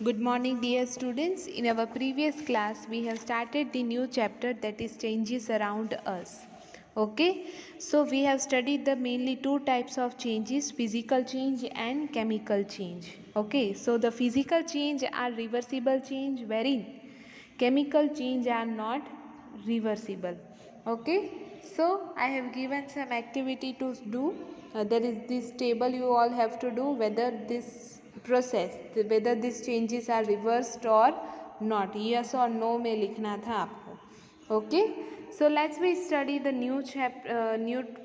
Good morning, dear students. In our previous class, we have started the new chapter that is changes around us. Okay, so we have studied the mainly two types of changes, physical change and chemical change. Okay, so the physical change are reversible change, wherein chemical change are not reversible. Okay, so I have given some activity to do. There is this table you all have to do, whether this process, whether these changes are reversed or not, yes or no में लिखना था आपको. Okay, so let's we study the new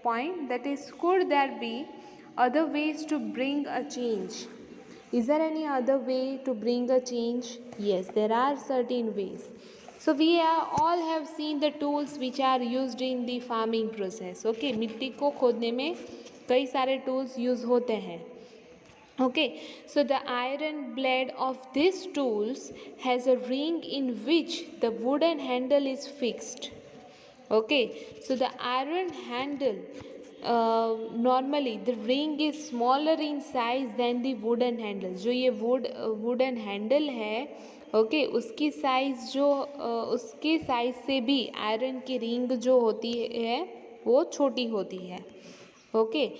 point, that is, could there be other ways to bring a change? Is there any other way to bring a change? Yes, there are certain ways. So we are, all have seen the tools which are used in the farming process. Okay, मिट्टी को खोदने में कई सारे tools use होते हैं. Okay, so the iron blade of these tools has a ring in which the wooden handle is fixed. Okay, so the iron handle, normally the ring is smaller in size than the wooden handle. जो ये wooden handle है, okay, उसकी size जो उसके size से भी iron की ring जो होती है वो छोटी होती है. Okay,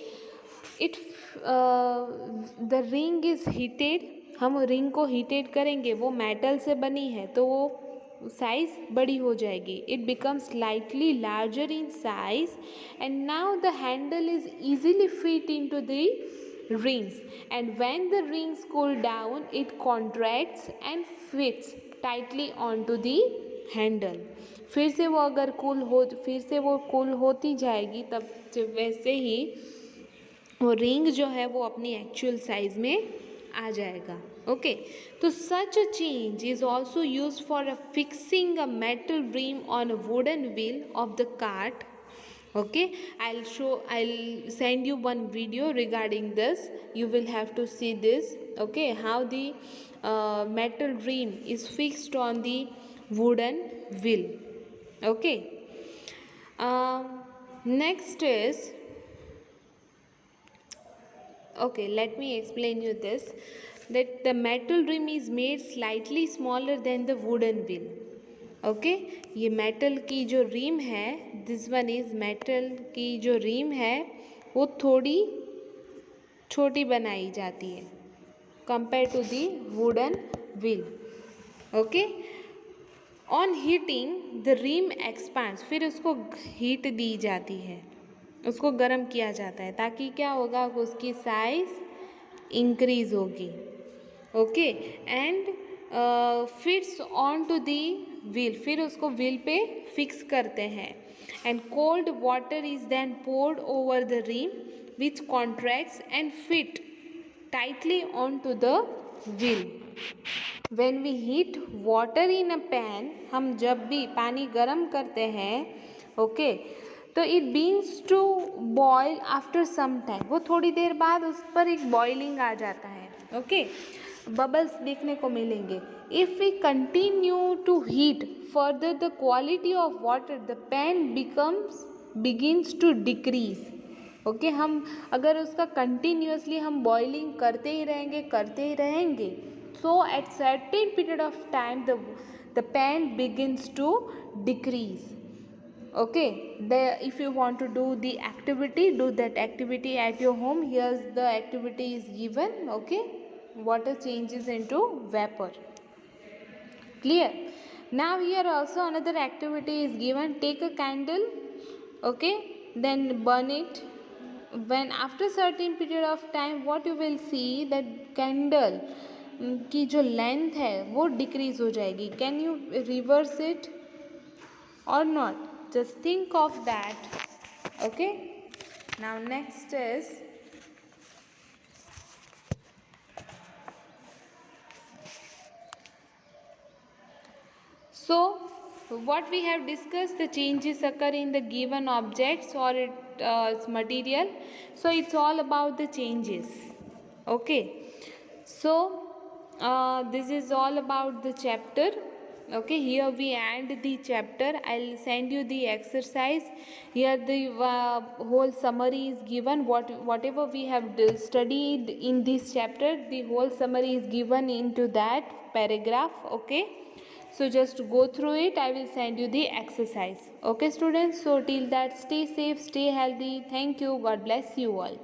it the ring is heated. हम रिंग को हीटेड करेंगे, वो मेटल से बनी है तो वो साइज बड़ी हो जाएगी. It becomes slightly larger in size and now the handle is easily fit into the rings, and when the rings cool down it contracts and fits tightly onto the handle. फिर से वो अगर फिर से वो कूल होती जाएगी, तब वैसे ही वो रिंग जो है वो अपनी एक्चुअल साइज में आ जाएगा. ओके, तो such a change is also use for fixing a metal rim on a wooden wheel of the cart. Okay, I'll send you one video regarding this. You will have to see this. Okay, how the metal rim is fixed on the wooden wheel. Okay, next is, okay, let me explain you this, that the metal rim is made slightly smaller than the wooden wheel. Okay, ये metal की जो रीम है, this one is metal की जो रीम है वो थोड़ी छोटी बनाई जाती है compare to the wooden wheel. Okay, on heating the rim expands, फिर उसको हीट दी जाती है, उसको गर्म किया जाता है ताकि क्या होगा, उसकी साइज इंक्रीज होगी. Okay, and fits on to the wheel, फिर उसको व्हील पे फिक्स करते हैं. And cold water is then poured over the rim which contracts and fit tightly on to the wheel. When we heat water in a pan, हम जब भी पानी गर्म करते हैं, ओके, तो it begins to boil after some time, वो थोड़ी देर बाद उस पर एक बॉइलिंग आ जाता है. ओके, बबल्स देखने को मिलेंगे. If we continue to heat further the quality of water, the pan begins to decrease. Okay, हम अगर उसका कंटिन्यूसली हम बॉइलिंग करते ही रहेंगे, so at certain period of time the pan begins to decrease. Okay, if you want to do the activity, do that activity at your home. Here's the activity is given. Okay, water changes into vapor. Clear? Now here also another activity is given. Take a candle, okay, then burn it. When after certain period of time, what you will see, that candle की जो length है वो decrease हो जाएगी. Can you reverse it or not? Just think of that. Okay, now next is, so what we have discussed, the changes occur in the given objects or its material. So it's all about the changes. Okay, so this is all about the chapter. Okay, here we end the chapter. I'll send you the exercise. Here the whole summary is given. Whatever we have studied in this chapter, the whole summary is given into that paragraph. Okay, so just go through it. I will send you the exercise. Okay, students, so till that, stay safe, stay healthy. Thank you. God bless you all.